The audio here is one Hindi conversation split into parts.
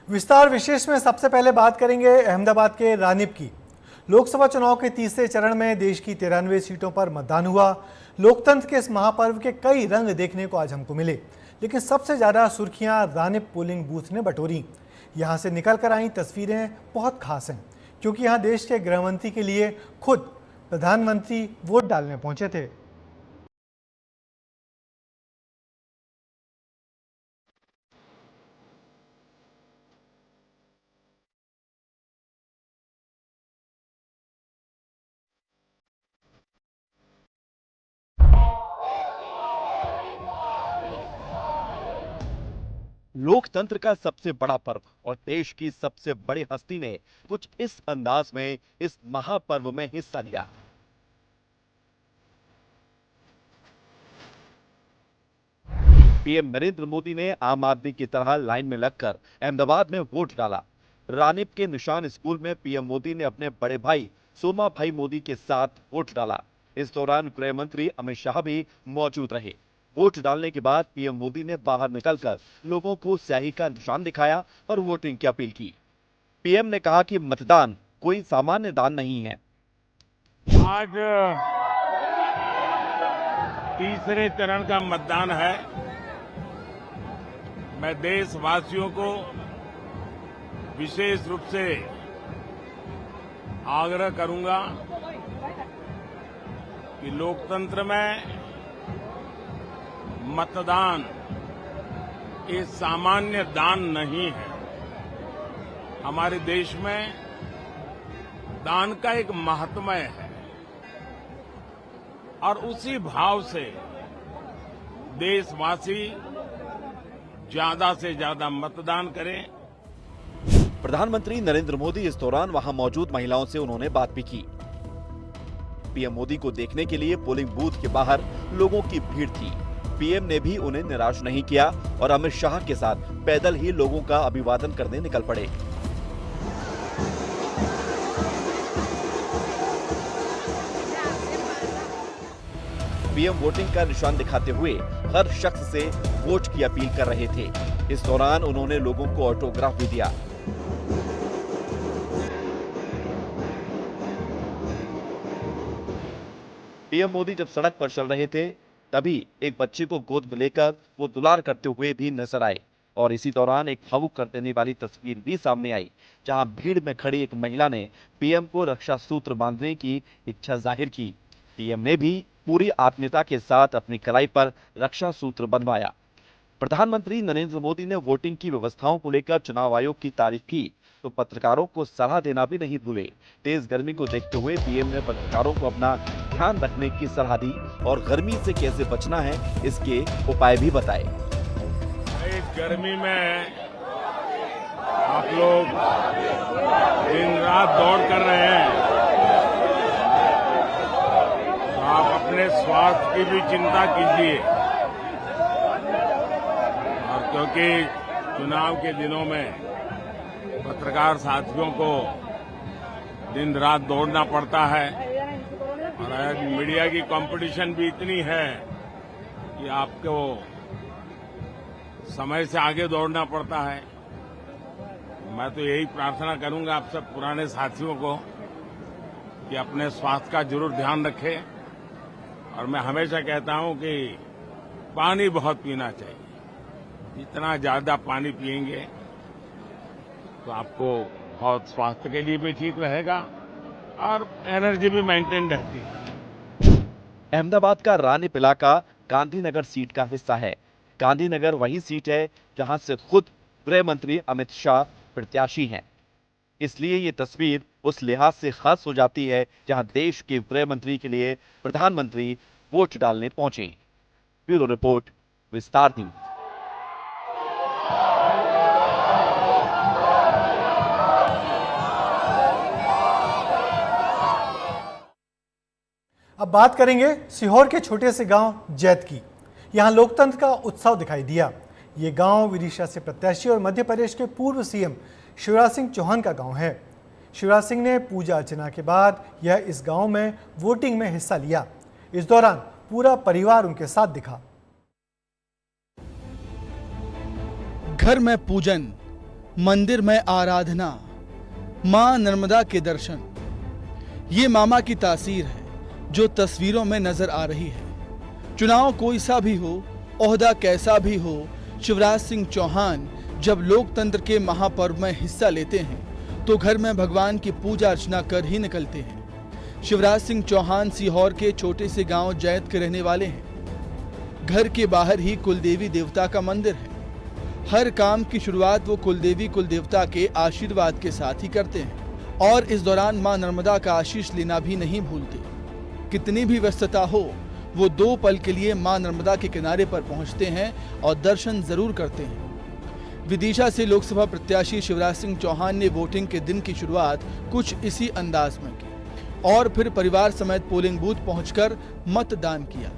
विस्तार विशेष में सबसे पहले बात करेंगे अहमदाबाद के रानीप की। लोकसभा चुनाव के तीसरे चरण में देश की 93 सीटों पर मतदान हुआ। लोकतंत्र के इस महापर्व के कई रंग देखने को आज हमको मिले, लेकिन सबसे ज्यादा सुर्खियां रानीप पोलिंग बूथ ने बटोरी। यहां से निकल कर आई तस्वीरें बहुत खास हैं, क्योंकि यहां देश के गृहमंत्री के लिए खुद प्रधानमंत्री वोट डालने पहुंचे थे। लोकतंत्र का सबसे बड़ा पर्व और देश की सबसे बड़ी हस्ती ने कुछ इस अंदाज में इस महापर्व में हिस्सा लिया। पीएम नरेंद्र मोदी ने आम आदमी की तरह लाइन में लगकर अहमदाबाद में वोट डाला। रानीप के निशान स्कूल में पीएम मोदी ने अपने बड़े भाई सोमा भाई मोदी के साथ वोट डाला। इस दौरान गृह मंत्री अमित शाह भी मौजूद रहे। वोट डालने के बाद पीएम मोदी ने बाहर निकलकर लोगों को स्याही का निशान दिखाया और वोटिंग की अपील की। पीएम ने कहा कि मतदान कोई सामान्य दान नहीं है। आज तीसरे चरण का मतदान है। मैं देशवासियों को विशेष रूप से आग्रह करूंगा कि लोकतंत्र में मतदान ये सामान्य दान नहीं है। हमारे देश में दान का एक महात्म्य है और उसी भाव से देशवासी ज्यादा से ज्यादा मतदान करें। प्रधानमंत्री नरेंद्र मोदी इस दौरान वहां मौजूद महिलाओं से उन्होंने बात भी की। पीएम मोदी को देखने के लिए पोलिंग बूथ के बाहर लोगों की भीड़ थी। पीएम ने भी उन्हें निराश नहीं किया और अमित शाह के साथ पैदल ही लोगों का अभिवादन करने निकल पड़े। पीएम वोटिंग का निशान दिखाते हुए हर शख्स से वोट की अपील कर रहे थे। इस दौरान उन्होंने लोगों को ऑटोग्राफ भी दिया। पीएम मोदी जब सड़क पर चल रहे थे तभी एक बच्चे को गोद में लेकर वो दुलार करते हुए भी नजर आए और इसी दौरान एक भावुक कर देने वाली तस्वीर भी सामने आई, जहां भीड़ में खड़ी एक महिला ने पीएम को रक्षा सूत्र बांधने की इच्छा जाहिर की। पीएम ने भी पूरी आत्मीयता के साथ अपनी कलाई पर रक्षा सूत्र बंधवाया। प्रधानमंत्री नरेंद्र मोदी ने वोटिंग की व्यवस्थाओं को लेकर चुनाव आयोग की तारीफ की तो पत्रकारों को सलाह देना भी नहीं भूले। तेज गर्मी को देखते हुए पीएम ने पत्रकारों को अपना ध्यान रखने की सलाह दी और गर्मी से कैसे बचना है इसके उपाय भी बताए। इस गर्मी में आप लोग दिन रात दौड़ कर रहे हैं, तो आप अपने स्वास्थ्य की भी चिंता कीजिए। और क्योंकि चुनाव के दिनों में पत्रकार साथियों को दिन रात दौड़ना पड़ता है और आज मीडिया की कंपटीशन भी इतनी है कि आपको समय से आगे दौड़ना पड़ता है। मैं तो यही प्रार्थना करूंगा आप सब पुराने साथियों को कि अपने स्वास्थ्य का जरूर ध्यान रखें। और मैं हमेशा कहता हूं कि पानी बहुत पीना चाहिए। जितना ज्यादा पानी पिएंगे तो आपको बहुत स्वास्थ्य के लिए भी ठीक रहेगा और एनर्जी भी मेंटेन रहती है। अहमदाबाद का रानीप इलाका गांधीनगर सीट का हिस्सा है। गांधीनगर वही सीट है जहां से खुद गृह मंत्री अमित शाह प्रत्याशी हैं। इसलिए ये तस्वीर उस लिहाज से खास हो जाती है जहां देश के गृह मंत्री के लिए प्रधानमंत्री वोट डालने पहुंचे। ब्यूरो रिपोर्ट, विस्तार न्यूज। अब बात करेंगे सीहोर के छोटे से गांव जैत की। यहां लोकतंत्र का उत्सव दिखाई दिया। ये गांव विदिशा से प्रत्याशी और मध्य प्रदेश के पूर्व सीएम शिवराज सिंह चौहान का गांव है। शिवराज सिंह ने पूजा अर्चना के बाद यह इस गांव में वोटिंग में हिस्सा लिया। इस दौरान पूरा परिवार उनके साथ दिखा। घर में पूजन, मंदिर में आराधना, मां नर्मदा के दर्शन, ये मामा की तासीर है जो तस्वीरों में नजर आ रही है। चुनाव कोई सा भी हो, ओहदा कैसा भी हो, शिवराज सिंह चौहान जब लोकतंत्र के महापर्व में हिस्सा लेते हैं तो घर में भगवान की पूजा अर्चना कर ही निकलते हैं। शिवराज सिंह चौहान सीहोर के छोटे से गांव जैत के रहने वाले हैं। घर के बाहर ही कुलदेवी देवता का मंदिर है। हर काम की शुरुआत वो कुलदेवी कुलदेवता के आशीर्वाद के साथ ही करते हैं और इस दौरान मां नर्मदा का आशीष लेना भी नहीं भूलते। कितनी भी व्यस्तता हो, वो 2 पल के लिए मां नर्मदा के किनारे पर पहुंचते हैं और दर्शन जरूर करते हैं। विदिशा से लोकसभा प्रत्याशी शिवराज सिंह चौहान ने वोटिंग के दिन की शुरुआत कुछ इसी अंदाज में की और फिर परिवार समेत पोलिंग बूथ पहुंचकर मतदान किया।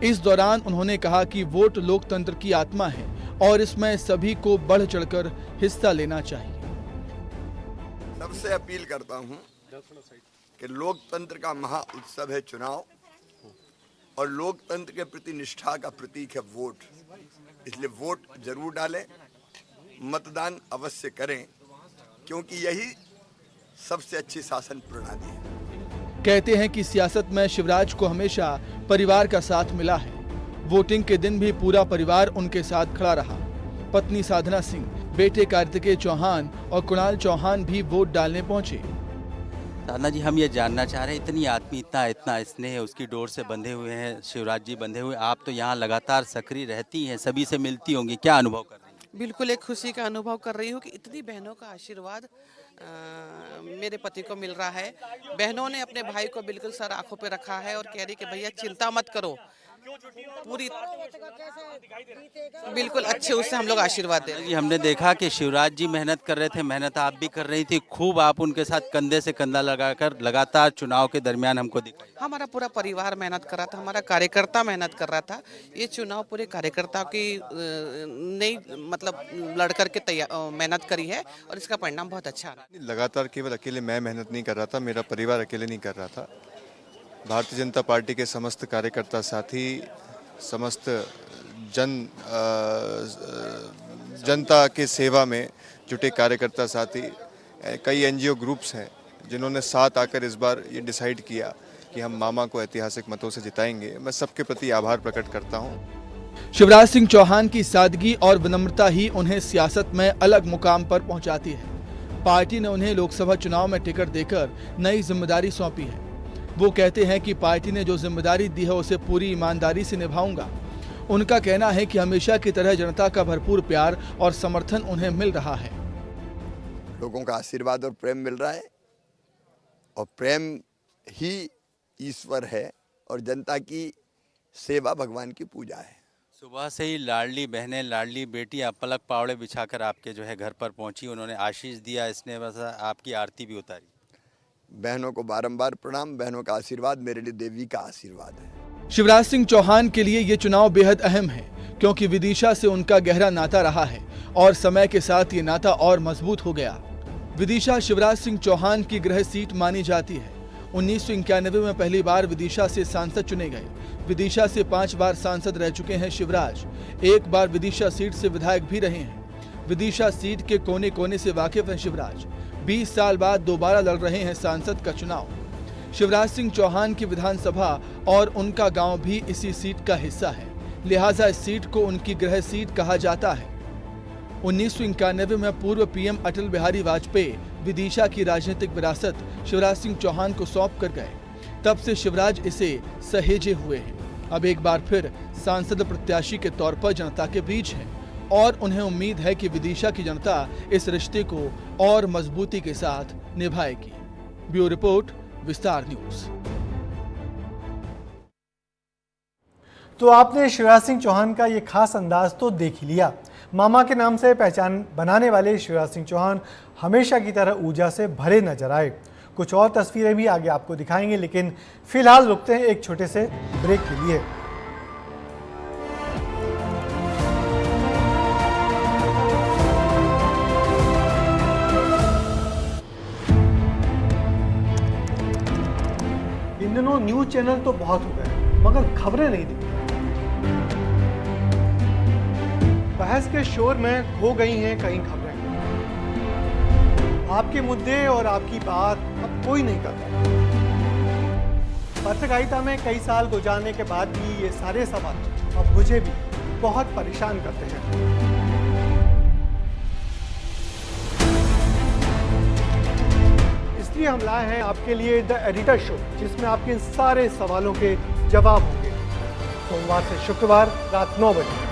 इस दौरान उन्होंने कहा कि वोट लोकतंत्र की आत्मा है और इसमें सभी को बढ़ चढ़कर हिस्सा लेना चाहिए। सबसे अपील करता हूं कि लोकतंत्र का महा उत्सव है चुनाव और लोकतंत्र के प्रति निष्ठा का प्रतीक है वोट। इसलिए वोट जरूर डालें, मतदान अवश्य करें, क्योंकि यही सबसे अच्छी शासन प्रणाली है। कहते हैं कि सियासत में शिवराज को हमेशा परिवार का साथ मिला है। वोटिंग के दिन भी पूरा परिवार उनके साथ खड़ा रहा। पत्नी साधना सिंह, बेटे कार्तिकेय चौहान और कुणाल चौहान भी वोट डालने पहुंचे। साधना जी, हम ये जानना चाह रहे हैं, इतनी आत्मीयता, इतना स्नेह उसकी डोर से बंधे हुए हैं शिवराज जी, बंधे हुए। आप तो यहाँ लगातार सक्रिय रहती हैं, सभी से मिलती होंगी, क्या अनुभव कर रही हैं? बिल्कुल एक खुशी का अनुभव कर रही हूँ कि इतनी बहनों का आशीर्वाद मेरे पति को मिल रहा है। बहनों ने अपने भाई को बिल्कुल सर आंखों पे रखा है और कह रही कि भैया चिंता मत करो, पूरी बिल्कुल अच्छे उससे हम लोग आशीर्वाद दे रहे हैं। हमने देखा कि शिवराज जी मेहनत कर रहे थे, मेहनत आप भी कर रही थी, खूब आप उनके साथ कंधे से कंधा लगाकर लगातार चुनाव के दरमियान हमको दिखाई। हमारा पूरा परिवार मेहनत कर रहा था, हमारा कार्यकर्ता मेहनत कर रहा था। ये चुनाव पूरे कार्यकर्ता की नहीं मतलब लड़ करके तैयार मेहनत करी है और इसका परिणाम बहुत अच्छा रहा। लगातार केवल अकेले मैं मेहनत नहीं कर रहा था, मेरा परिवार अकेले नहीं कर रहा था। भारतीय जनता पार्टी के समस्त कार्यकर्ता साथी, समस्त जनता के सेवा में जुटे कार्यकर्ता साथी, कई एनजीओ ग्रुप्स हैं जिन्होंने साथ आकर इस बार ये डिसाइड किया कि हम मामा को ऐतिहासिक मतों से जिताएंगे। मैं सबके प्रति आभार प्रकट करता हूं। शिवराज सिंह चौहान की सादगी और विनम्रता ही उन्हें सियासत में अलग मुकाम पर पहुंचाती है। पार्टी ने उन्हें लोकसभा चुनाव में टिकट देकर नई जिम्मेदारी सौंपी है। वो कहते हैं कि पार्टी ने जो जिम्मेदारी दी है उसे पूरी ईमानदारी से निभाऊंगा। उनका कहना है कि हमेशा की तरह जनता का भरपूर प्यार और समर्थन उन्हें मिल रहा है। लोगों का आशीर्वाद और प्रेम मिल रहा है और प्रेम ही ईश्वर है और जनता की सेवा भगवान की पूजा है। सुबह से ही लाडली बहनें, लाडली बेटियां पलक पावड़े बिछाकर आपके जो है घर पर पहुंची, उन्होंने आशीष दिया, स्नेह बरसा, आपकी आरती भी उतारी। बहनों को बारंबार प्रणाम। बहनों का आशीर्वाद मेरे लिए देवी का आशीर्वाद है। शिवराज सिंह चौहान के लिए ये चुनाव बेहद अहम है क्योंकि विदिशा से उनका गहरा नाता रहा है और समय के साथ ये नाता और मजबूत हो गया। विदिशा शिवराज सिंह चौहान की गृह सीट मानी जाती है। 1991 में पहली बार विदिशा से सांसद चुने गए। विदिशा से 5 बार सांसद रह चुके हैं शिवराज। 1 बार विदिशा सीट से विधायक भी रहे हैं। विदिशा सीट के कोने कोने से वाकिफ हैं शिवराज। 20 साल बाद दोबारा लड़ रहे हैं सांसद का चुनाव। शिवराज सिंह चौहान की विधानसभा और उनका गांव भी इसी सीट का हिस्सा है, लिहाजा इस सीट को उनकी गृह सीट कहा जाता है। 1991 में पूर्व पीएम अटल बिहारी वाजपेयी विदिशा की राजनीतिक विरासत शिवराज सिंह चौहान को सौंप कर गए। तब से शिवराज इसे सहेजे हुए हैं। अब एक बार फिर सांसद प्रत्याशी के तौर पर जनता के बीच हैं और उन्हें उम्मीद है कि विदिशा की जनता इस रिश्ते को और मजबूती के साथ निभाएगी। ब्यूरो रिपोर्ट, विस्तार न्यूज। तो आपने शिवराज सिंह चौहान का ये खास अंदाज तो देख ही लिया। मामा के नाम से पहचान बनाने वाले शिवराज सिंह चौहान हमेशा की तरह ऊर्जा से भरे नजर आए। कुछ और तस्वीरें भी आगे आपको दिखाएंगे, लेकिन फिलहाल रुकते हैं एक छोटे से ब्रेक के लिए। इन दिनों न्यूज चैनल तो बहुत हो गए मगर खबरें नहीं दिखती। बहस के शोर में खो गई हैं कई खबरें। आपके मुद्दे और आपकी बात अब कोई नहीं करता। पत्रकारिता में कई साल गुजारने के बाद भी ये सारे सवाल अब मुझे भी बहुत परेशान करते हैं। इसलिए हम लाए हैं आपके लिए द एडिटर शो, जिसमें आपके इन सारे सवालों के जवाब होंगे। सोमवार से शुक्रवार रात 9 बजे।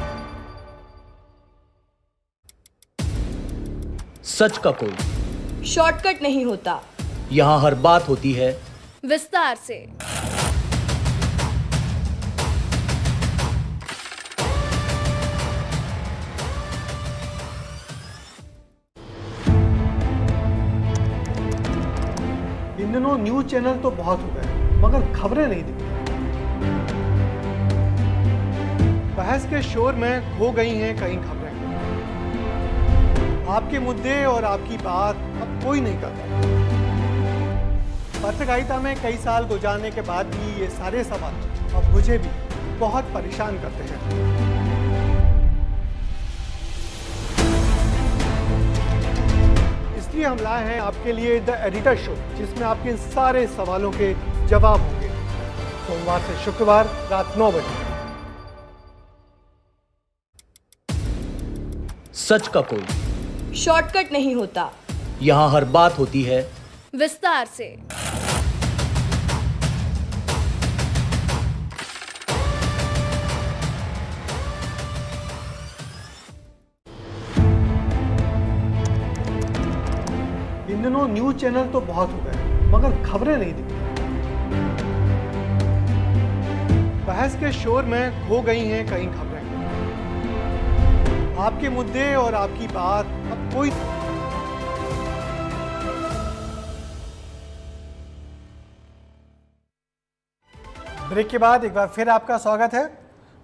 सच का कोई शॉर्टकट नहीं होता, यहाँ हर बात होती है विस्तार से। इन दिनों न्यूज चैनल तो बहुत हो गए, मगर खबरें नहीं दिखती। बहस के शोर में खो गई हैं कई खबरें। आपके मुद्दे और आपकी बात अब कोई नहीं करता। पत्रकारिता में कई साल गुजारने के बाद भी ये सारे सवाल अब मुझे भी बहुत परेशान करते हैं। इसलिए हम लाए हैं आपके लिए द एडिटर शो, जिसमें आपके इन सारे सवालों के जवाब होंगे। सोमवार से शुक्रवार रात 9 बजे। सच का कोई शॉर्टकट नहीं होता, यहाँ हर बात होती है विस्तार से। इन दिनों न्यूज चैनल तो बहुत हो गए, मगर खबरें नहीं दिखती। बहस के शोर में खो गई हैं कई खबरें। आपके मुद्दे और आपकी बात अब कोई। ब्रेक के बाद एक बार फिर आपका स्वागत है।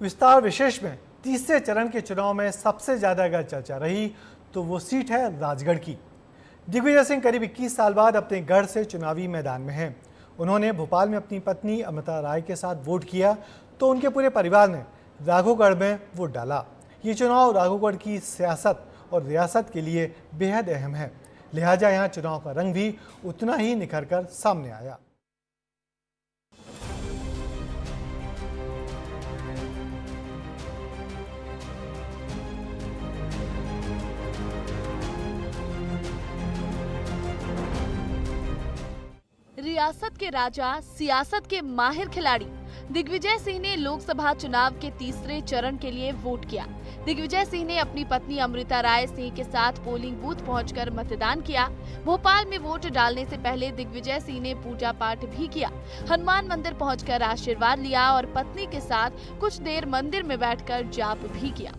विस्तार विशेष में तीसरे चरण के चुनाव में सबसे ज्यादा अगर चर्चा रही तो वो सीट है राजगढ़ की। दिग्विजय सिंह करीब 21 साल बाद अपने गढ़ से चुनावी मैदान में हैं। उन्होंने भोपाल में अपनी पत्नी अमृता राय के साथ वोट किया तो उनके पूरे परिवार ने राघोगढ़ में वोट डाला। ये चुनाव राघोगढ़ की सियासत और रियासत के लिए बेहद अहम है, लिहाजा यहाँ चुनाव का रंग भी उतना ही निखर कर सामने आया। रियासत के राजा, सियासत के माहिर खिलाड़ी दिग्विजय सिंह ने लोकसभा चुनाव के तीसरे चरण के लिए वोट किया। दिग्विजय सिंह ने अपनी पत्नी अमृता राय सिंह के साथ पोलिंग बूथ पहुंचकर मतदान किया। भोपाल में वोट डालने से पहले दिग्विजय सिंह ने पूजा पाठ भी किया। हनुमान मंदिर पहुंचकर आशीर्वाद लिया और पत्नी के साथ कुछ देर मंदिर में बैठकर जाप भी किया।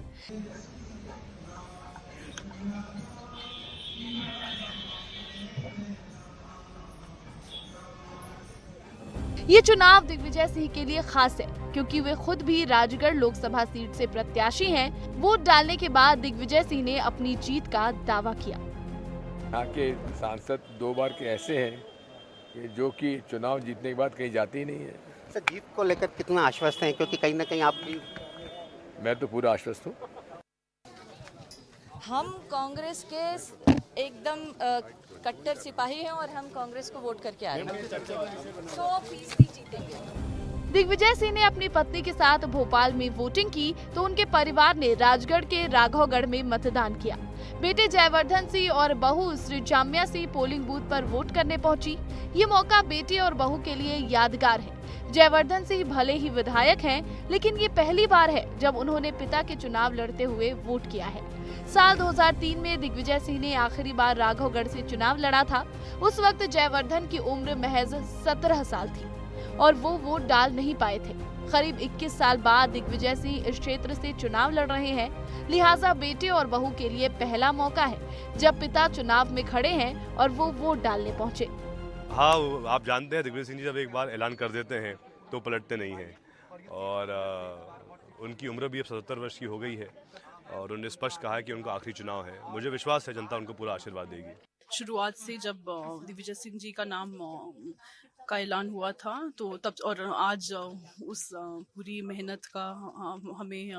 ये चुनाव दिग्विजय सिंह के लिए खास है क्योंकि वे खुद भी राजगढ़ लोकसभा सीट से प्रत्याशी हैं। वोट डालने के बाद दिग्विजय सिंह ने अपनी जीत का दावा किया। यहाँ के सांसद 2 बार के ऐसे हैं कि जो कि चुनाव जीतने के बाद कहीं जाते ही नहीं है। सर, जीत को लेकर कितना आश्वस्त हैं, क्योंकि कहीं ना कहीं आप भी। मैं तो पूरा आश्वस्त हूँ। हम कांग्रेस के एकदम कट्टर सिपाही हैं और हम कांग्रेस को वोट करके आए हैं। 100% जीतेंगे। दिग्विजय सिंह ने अपनी पत्नी के साथ भोपाल में वोटिंग की तो उनके परिवार ने राजगढ़ के राघवगढ़ में मतदान किया। बेटे जयवर्धन सिंह और बहू श्री जाम्या सिंह पोलिंग बूथ पर वोट करने पहुंची। ये मौका बेटे और बहू के लिए यादगार है। जयवर्धन सिंह भले ही विधायक हैं, लेकिन ये पहली बार है जब उन्होंने पिता के चुनाव लड़ते हुए वोट किया है। साल 2003 में दिग्विजय सिंह ने आखिरी बार राघवगढ़ से चुनाव लड़ा था। उस वक्त जयवर्धन की उम्र महज 17 साल थी और वो वोट डाल नहीं पाए थे। करीब 21 साल बाद दिग्विजय सिंह इस क्षेत्र से चुनाव लड़ रहे हैं, लिहाजा बेटे और बहू के लिए पहला मौका है जब पिता चुनाव में खड़े हैं और वो वोट डालने पहुंचे। हाँ, आप जानते हैं दिग्विजय सिंह जी जब एक बार ऐलान कर देते हैं तो पलटते नहीं हैं और उनकी उम्र भी अब 77 वर्ष की हो गई है और उन्होंने स्पष्ट कहा है कि उनका आखिरी चुनाव है। मुझे विश्वास है जनता उनको पूरा आशीर्वाद देगी। शुरुआत से जब दिग्विजय सिंह जी का नाम का ऐलान हुआ था, तो तब और आज उस पूरी मेहनत का हमें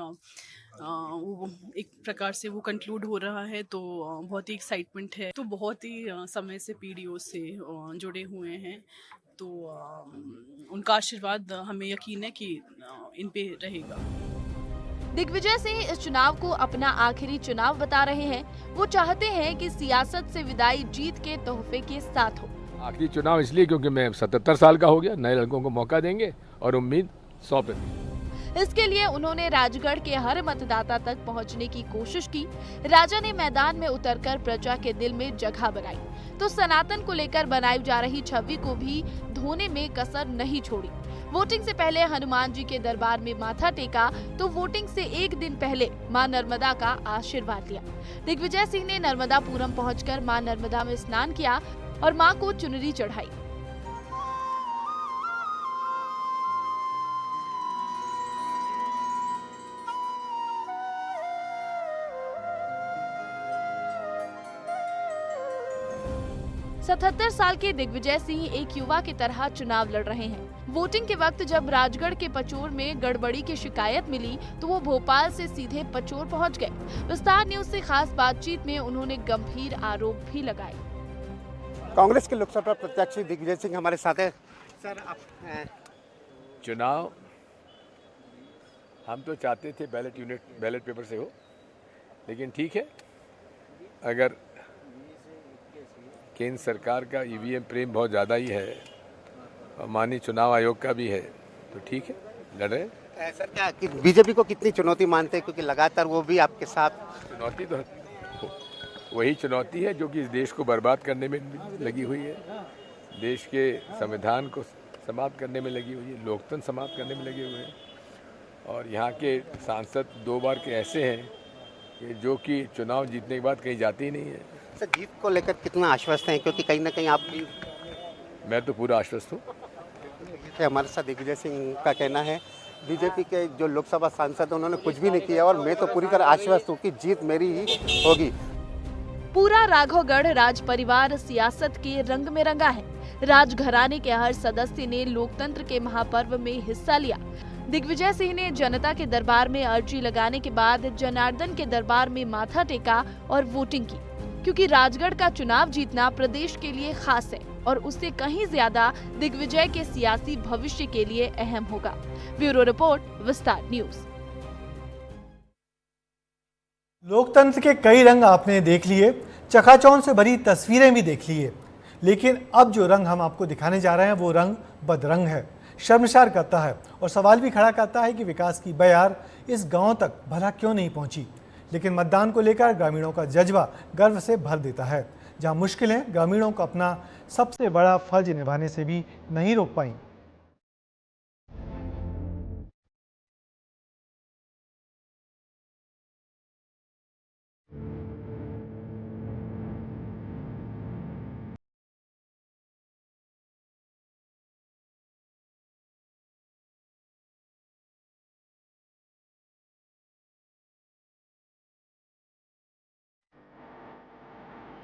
वो एक प्रकार से वो कंक्लूड हो रहा है, तो बहुत ही एक्साइटमेंट है। तो बहुत ही समय से पीडीओ से जुड़े हुए हैं, तो उनका आशीर्वाद हमें यकीन है कि इन पे रहेगा। दिग्विजय सिंह इस चुनाव को अपना आखिरी चुनाव बता रहे हैं। वो चाहते हैं कि सियासत से विदाई जीत के तोहफे के साथ हो। आखिरी चुनाव इसलिए क्योंकि मैं 77 साल का हो गया, नए लड़कों को मौका देंगे और उम्मीद 100%। इसके लिए उन्होंने राजगढ़ के हर मतदाता तक पहुंचने की कोशिश की। राजा ने मैदान में उतरकर प्रजा के दिल में जगह बनाई, तो सनातन को लेकर बनाई जा रही छवि को भी धोने में कसर नहीं छोड़ी। वोटिंग से पहले हनुमान जी के दरबार में माथा टेका, तो वोटिंग से एक दिन पहले मां नर्मदा का आशीर्वाद लिया। दिग्विजय सिंह ने नर्मदापुरम पहुंचकर मां नर्मदा में स्नान किया और मां को चुनरी चढ़ाई। सतहत्तर साल के दिग्विजय सिंह एक युवा की तरह चुनाव लड़ रहे हैं। वोटिंग के वक्त जब राजगढ़ के पचोर में गड़बड़ी की शिकायत मिली, तो वो भोपाल से सीधे पचोर पहुंच गए। विस्तार न्यूज से खास बातचीत में उन्होंने गंभीर आरोप भी लगाए। कांग्रेस के लोकसभा प्रत्याशी दिग्विजय सिंह हमारे साथ है। सर, आप चुनाव हम तो चाहते थे बैलेट पेपर से हो, लेकिन ठीक है, अगर केंद्र सरकार का ईवीएम प्रेम बहुत ज़्यादा ही है और माननीय चुनाव आयोग का भी है, तो ठीक है, लड़ रहे। सर, क्या कि बीजेपी को कितनी चुनौती मानते हैं, क्योंकि लगातार वो भी आपके साथ? चुनौती तो वही चुनौती है जो कि इस देश को बर्बाद करने में लगी हुई है, देश के संविधान को समाप्त करने में लगी हुई है, लोकतंत्र समाप्त करने में लगे हुए हैं। और यहाँ के सांसद 2 बार के ऐसे हैं कि जो कि चुनाव जीतने के बाद कहीं जाते ही नहीं है। सर, जीत को लेकर कितना आश्वस्त हैं, क्योंकि कहीं ना कहीं आप भी? मैं तो पूरा आश्वस्त हूँ। हमारे साथ दिग्विजय सिंह का कहना है, बीजेपी के जो लोकसभा सांसद उन्होंने कुछ भी नहीं किया और मैं तो पूरी तरह आश्वस्त हूँ कि जीत मेरी ही होगी। पूरा राघवगढ़ राज परिवार सियासत के रंग में रंगा है। राजघराने के हर सदस्य ने लोकतंत्र के महापर्व में हिस्सा लिया। दिग्विजय सिंह ने जनता के दरबार में अर्जी लगाने के बाद जनार्दन के दरबार में माथा टेका और वोटिंग की, क्योंकि राजगढ़ का चुनाव जीतना प्रदेश के लिए खास है और उससे कहीं ज्यादा दिग्विजय के सियासी भविष्य के लिए अहम होगा। ब्यूरो रिपोर्ट, विस्तार न्यूज। लोकतंत्र के कई रंग आपने देख लिए, चकाचौंध से भरी तस्वीरें भी देख ली है, लेकिन अब जो रंग हम आपको दिखाने जा रहे हैं वो रंग बदरंग है, शर्मसार करता है और सवाल भी खड़ा करता है कि विकास की बयार इस गांव तक भला क्यों नहीं पहुंची। लेकिन मतदान को लेकर ग्रामीणों का जज्बा गर्व से भर देता है। जहां मुश्किलें ग्रामीणों को अपना सबसे बड़ा फर्ज निभाने से भी नहीं रोक पाई।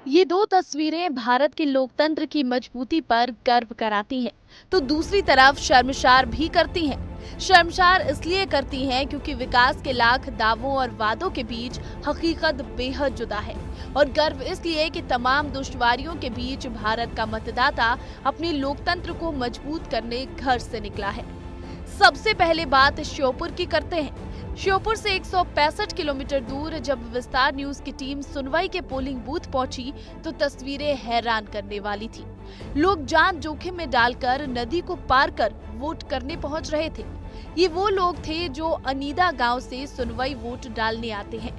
ये 2 तस्वीरें भारत के लोकतंत्र की मजबूती पर गर्व कराती हैं, तो दूसरी तरफ शर्मसार भी करती हैं। शर्मसार इसलिए करती हैं क्योंकि विकास के लाख दावों और वादों के बीच हकीकत बेहद जुदा है, और गर्व इसलिए कि तमाम दुश्वारियों के बीच भारत का मतदाता अपने लोकतंत्र को मजबूत करने घर से निकला है। सबसे पहले बात श्योपुर की करते हैं। श्योपुर से 165 किलोमीटर दूर जब विस्तार न्यूज की टीम सुनवाई के पोलिंग बूथ पहुंची, तो तस्वीरें हैरान करने वाली थी। लोग जान जोखिम में डालकर नदी को पार कर वोट करने पहुंच रहे थे। ये वो लोग थे जो अनीदा गांव से सुनवाई वोट डालने आते हैं,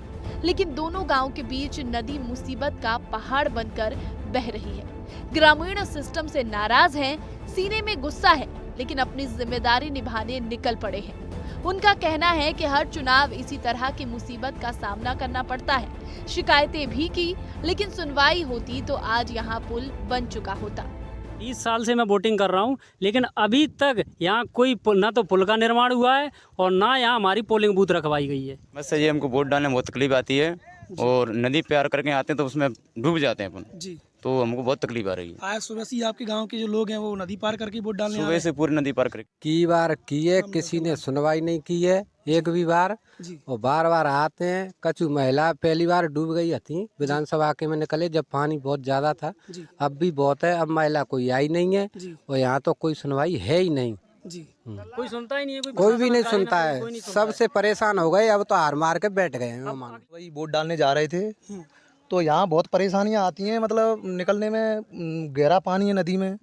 लेकिन दोनों गांव के बीच नदी मुसीबत का पहाड़ बनकर बह रही है। ग्रामीण सिस्टम से नाराज हैं, सीने में गुस्सा है, लेकिन अपनी जिम्मेदारी निभाने निकल पड़े हैं। उनका कहना है कि हर चुनाव इसी तरह की मुसीबत का सामना करना पड़ता है। शिकायतें भी की, लेकिन सुनवाई होती तो आज यहाँ पुल बन चुका होता। 30 साल से मैं वोटिंग कर रहा हूँ, लेकिन अभी तक यहाँ कोई ना तो पुल का निर्माण हुआ है और ना यहाँ हमारी पोलिंग बूथ रखवाई गई है। बस ये हमको वोट डालने में बहुत तकलीफ आती है और नदी प्यार करके आते हैं तो उसमें डूब जाते हैं अपन। जी। तो हमको बहुत तकलीफ आ रही है। आज सुबह से ही आपके गांव के जो लोग हैं वो नदी पार करके वोट डालने आ रहे सुबह हैं। से पूरी नदी पार कर की बार की है, किसी ने सुनवाई नहीं की है एक भी बार, और बार बार आते हैं। कछु महिला पहली बार डूब गई थी विधानसभा के में निकले जब पानी बहुत ज्यादा था, अब भी बहुत है। अब महिला कोई आई नहीं है और यहाँ तो कोई सुनवाई है ही नहीं जी। कोई सुनता ही नहीं है, कोई भी नहीं सुनता है। सबसे परेशान हो गए, अब तो हार मार के बैठ गए हैं। वही वोट डालने जा रहे थे तो यहाँ बहुत परेशानियाँ आती हैं, मतलब निकलने में गहरा पानी है नदी में,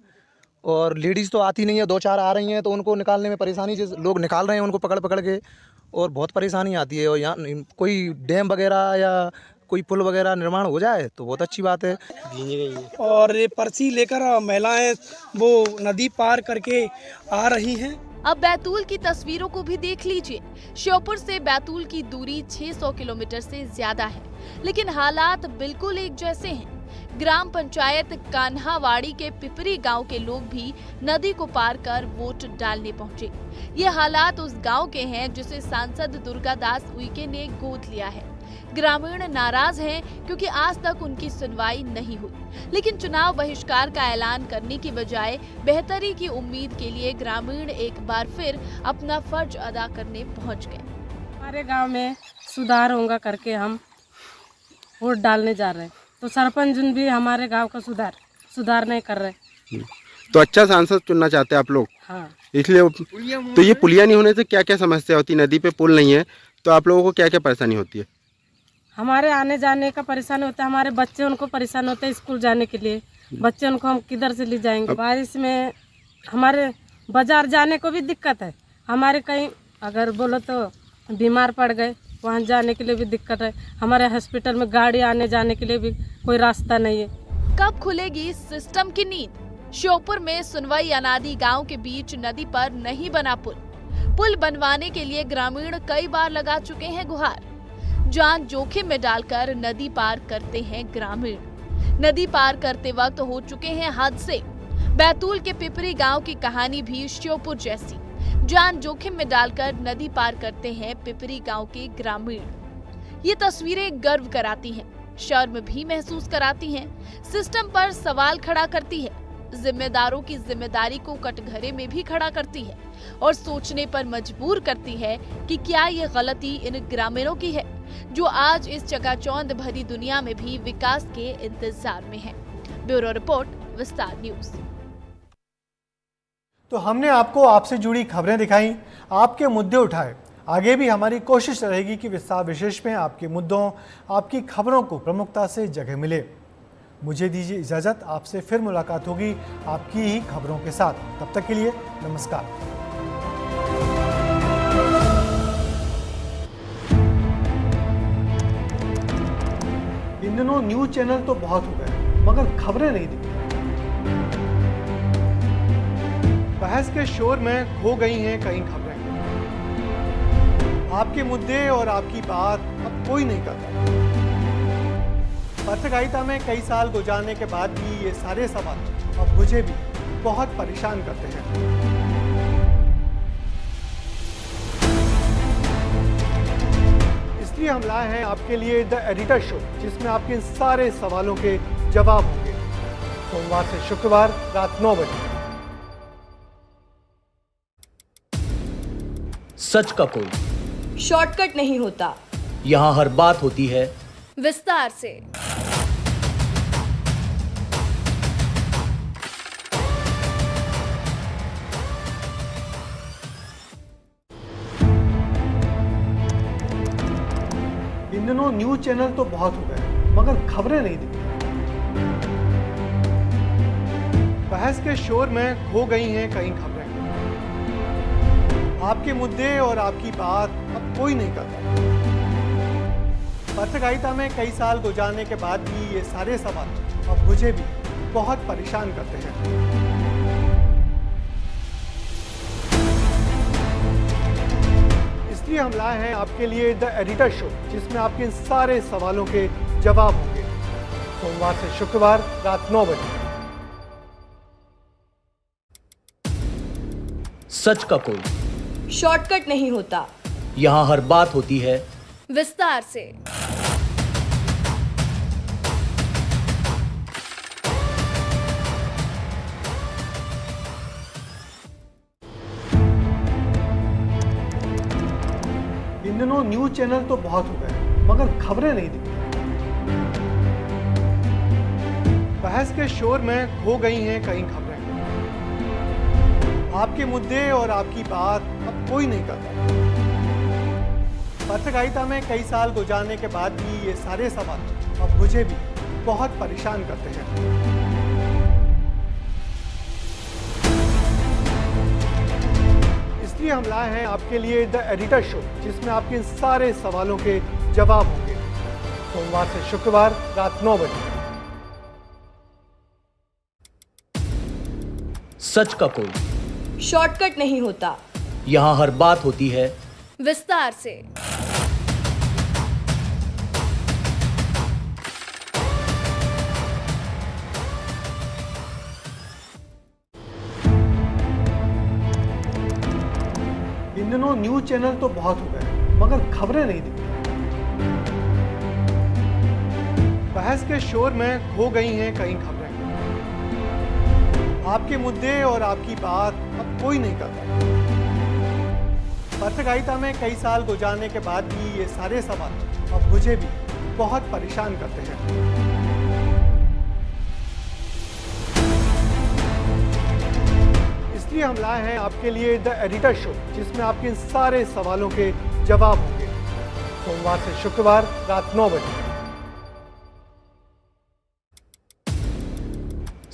और लेडीज़ तो आती नहीं है, 2-4 आ रही हैं तो उनको निकालने में परेशानी से लोग निकाल रहे हैं उनको पकड़ पकड़ के, और बहुत परेशानी आती है। और यहाँ कोई डैम वगैरह या कोई पुल वगैरह निर्माण हो जाए तो बहुत अच्छी बात है। और ये पर्ची लेकर महिलाएं वो नदी पार करके आ रही हैं। अब बैतूल की तस्वीरों को भी देख लीजिए। श्योपुर से बैतूल की दूरी 600 किलोमीटर से ज्यादा है, लेकिन हालात बिल्कुल एक जैसे हैं। ग्राम पंचायत कान्हावाड़ी के पिपरी गांव के लोग भी नदी को पार कर वोट डालने पहुंचे। ये हालात उस गांव के हैं जिसे सांसद दुर्गादास उइके ने गोद लिया है। ग्रामीण नाराज हैं क्योंकि आज तक उनकी सुनवाई नहीं हुई, लेकिन चुनाव बहिष्कार का ऐलान करने की बजाय बेहतरी की उम्मीद के लिए ग्रामीण एक बार फिर अपना फर्ज अदा करने पहुंच गए। हमारे गांव में सुधार होगा करके हम वोट डालने जा रहे हैं, तो सरपंच भी हमारे गांव का सुधार नहीं कर रहे। तो अच्छा सांसद चुनना चाहते हैं आप लोग? हाँ। इसलिए तो ये पुलिया नहीं होने से क्या क्या समस्या होती है? नदी पे पुल नहीं है तो आप लोगों को क्या क्या परेशानी होती है? हमारे आने जाने का परेशानी होता है, हमारे बच्चे उनको परेशान होते हैं स्कूल जाने के लिए। बच्चे उनको हम किधर से ले जाएंगे? बारिश में हमारे बाजार जाने को भी दिक्कत है। हमारे कहीं अगर बोलो तो बीमार पड़ गए, वहाँ जाने के लिए भी दिक्कत है। हमारे हॉस्पिटल में गाड़ी आने जाने के लिए भी कोई रास्ता नहीं है। कब खुलेगी सिस्टम की नींद? श्योपुर में सुनवाई अनादी गांव के बीच नदी पर नहीं बना पुल बनवाने के लिए ग्रामीण कई बार लगा चुके हैं गुहार। जान जोखिम में डालकर नदी पार करते हैं ग्रामीण। नदी पार करते वक्त हो चुके हैं हादसे। बैतूल के पिपरी गांव की कहानी भी श्योपुर जैसी। जान जोखिम में डालकर नदी पार करते हैं पिपरी गांव के ग्रामीण। ये तस्वीरें गर्व कराती हैं, शर्म भी महसूस कराती हैं, सिस्टम पर सवाल खड़ा करती है, जिम्मेदारों की जिम्मेदारी को कटघरे में भी खड़ा करती है और सोचने पर मजबूर करती है कि क्या ये गलती इन ग्रामीणों की है जो आज इस चकाचौंध भरी दुनिया में भी विकास के इंतजार में है। ब्यूरो रिपोर्ट, विस्तार न्यूज। तो हमने आपको आपसे जुड़ी खबरें दिखाई, आपके मुद्दे उठाए। आगे भी हमारी कोशिश रहेगी कि विस्तार विशेष में आपके मुद्दों, आपकी खबरों को प्रमुखता से जगह मिले। मुझे दीजिए इजाजत, आपसे फिर मुलाकात होगी आपकी ही खबरों के साथ। तब तक के लिए नमस्कार। इन दिनों न्यूज चैनल तो बहुत हो गए मगर खबरें नहीं दिखती। बहस के शोर में खो गई हैं कई खबरें। आपके मुद्दे और आपकी बात अब कोई नहीं करता। पत्रकारिता में कई साल गुजारने के बाद भी ये सारे सवाल अब मुझे भी बहुत परेशान करते हैं। इसलिए हम लाए हैं आपके लिए द एडिटर शो, जिसमें आपके इन सारे सवालों के जवाब होंगे। सोमवार से शुक्रवार रात 9 बजे। सच का कोई शॉर्टकट नहीं होता, यहाँ हर बात होती है विस्तार से। इन दिनों न्यूज चैनल तो बहुत हो गए मगर खबरें नहीं दिखती। बहस के शोर में खो गई हैं कई खबरें। आपके मुद्दे और आपकी बात अब कोई नहीं करता। पत्रकारिता में कई साल गुजारने के बाद भी ये सारे सवाल अब मुझे भी बहुत परेशान करते हैं। इसलिए हम लाए हैं आपके लिए द एडिटर शो, जिसमें आपके इन सारे सवालों के जवाब होंगे। सोमवार से शुक्रवार रात 9 बजे। सच का कोई शॉर्टकट नहीं होता, यहाँ हर बात होती है विस्तार से। दिनों न्यूज चैनल तो बहुत हो गए मगर खबरें नहीं दिखती। बहस के शोर में खो गई हैं कई खबरें। आपके मुद्दे और आपकी बात अब कोई नहीं करता। पत्रकारिता में कई साल गुजारने के बाद भी ये सारे सवाल अब मुझे भी बहुत परेशान करते हैं। इसलिए हम लाए हैं आपके लिए द एडिटर शो, जिसमें आपके इन सारे सवालों के जवाब होंगे। सोमवार से शुक्रवार रात 9 बजे। सच का कोई शॉर्टकट नहीं होता, यहाँ हर बात होती है विस्तार से। इन दिनों न्यूज चैनल तो बहुत हो गए मगर खबरें नहीं दिखती। बहस के शोर में खो गई हैं कई खबरें। आपके मुद्दे और आपकी बात अब कोई नहीं करता। पत्रकारिता में कई साल गुजारने के बाद भी ये सारे सवाल अब मुझे भी बहुत परेशान करते हैं। इसलिए हम लाए हैं आपके लिए द एडिटर शो, जिसमें आपके इन सारे सवालों के जवाब होंगे। सोमवार से शुक्रवार रात 9 बजे।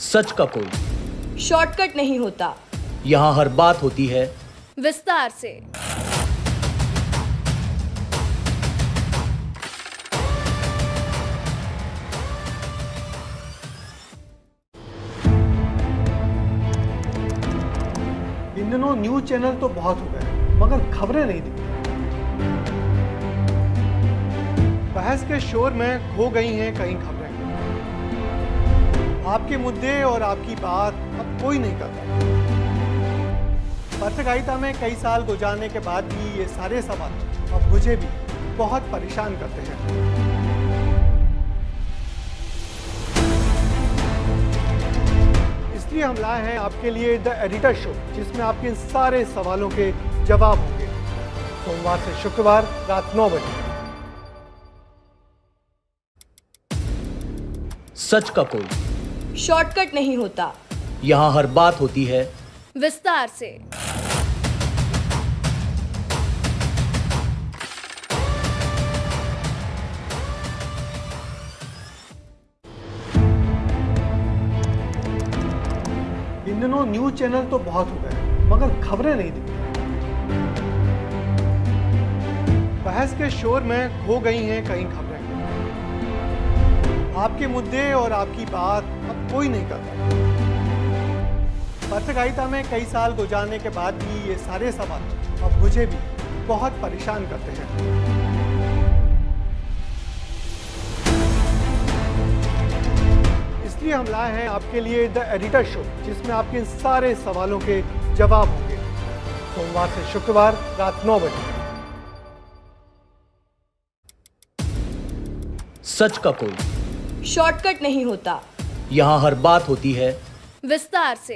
सच का कोई शॉर्टकट नहीं होता, यहाँ हर बात होती है विस्तार से। इन दिनों न्यूज चैनल तो बहुत हो गए मगर खबरें नहीं दिखती। बहस के शोर में खो गई हैं कई खबरें। आपके मुद्दे और आपकी बात अब कोई नहीं करता। पत्रकारिता में कई साल गुजारने के बाद भी ये सारे सवाल अब मुझे भी बहुत परेशान करते हैं। इसलिए हम लाए हैं आपके लिए द एडिटर शो, जिसमें आपके इन सारे सवालों के जवाब होंगे। सोमवार से शुक्रवार रात 9 बजे। सच का कोई शॉर्टकट नहीं होता, यहाँ हर बात होती है विस्तार से। इन दिनों न्यूज चैनल तो बहुत हो गए मगर खबरें नहीं दिखती। बहस के शोर में खो गई हैं कई खबरें। आपके मुद्दे और आपकी बात अब कोई नहीं करता। पत्रकारिता में कई साल गुजारने के बाद भी ये सारे सवाल अब मुझे भी बहुत परेशान करते हैं। इसलिए हम लाए हैं आपके लिए द एडिटर शो, जिसमें आपके इन सारे सवालों के जवाब होंगे। सोमवार से शुक्रवार रात 9 बजे। सच का कोई शॉर्टकट नहीं होता, यहाँ हर बात होती है विस्तार से।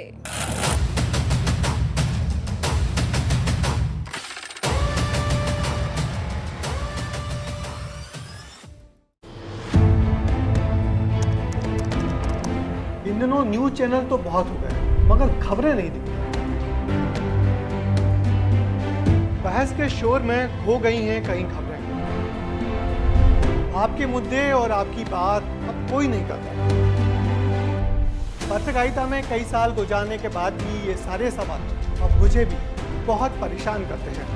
इन दिनों न्यूज चैनल तो बहुत हो गए मगर खबरें नहीं दिखती। बहस के शोर में खो गई हैं कई खबरें। आपके मुद्दे और आपकी बात अब कोई नहीं करता। पत्रकारिता में कई साल गुजारने के बाद भी ये सारे सवाल अब मुझे भी बहुत परेशान करते हैं।